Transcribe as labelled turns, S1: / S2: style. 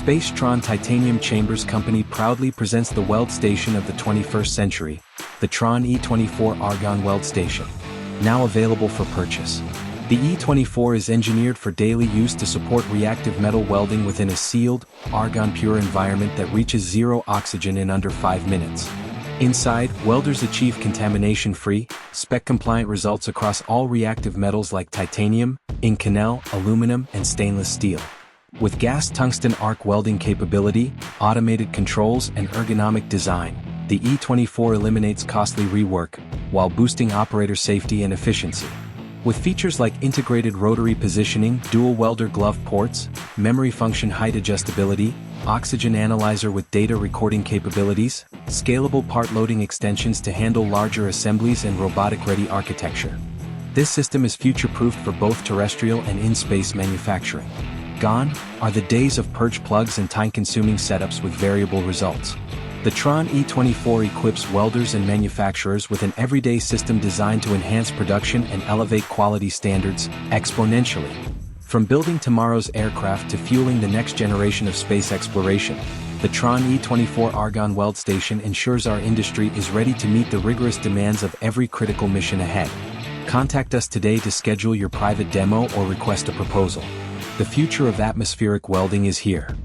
S1: Space Tron Titanium Chambers Company proudly presents the weld station of the 21st century, the Tron E-24 Argon Weldstation. Now available for purchase. The E-24 is engineered for daily use to support reactive metal welding within a sealed, argon-pure environment that reaches zero oxygen in under 5 minutes. Inside, welders achieve contamination-free, spec-compliant results across all reactive metals like titanium, Inconel, aluminum, and stainless steel. With gas tungsten arc welding capability, automated controls, and ergonomic design, the E-24 eliminates costly rework, while boosting operator safety and efficiency. With features like integrated rotary positioning, dual welder glove ports, memory function height adjustability, oxygen analyzer with data recording capabilities, scalable part loading extensions to handle larger assemblies and robotic-ready architecture. This system is future-proofed for both terrestrial and in-space manufacturing. Gone are the days of purge plugs and time-consuming setups with variable results. The Tron E-24 equips welders and manufacturers with an everyday system designed to enhance production and elevate quality standards exponentially. From building tomorrow's aircraft to fueling the next generation of space exploration, the Tron E-24 Argon Weldstation ensures our industry is ready to meet the rigorous demands of every critical mission ahead. Contact us today to schedule your private demo or request a proposal. The future of atmospheric welding is here.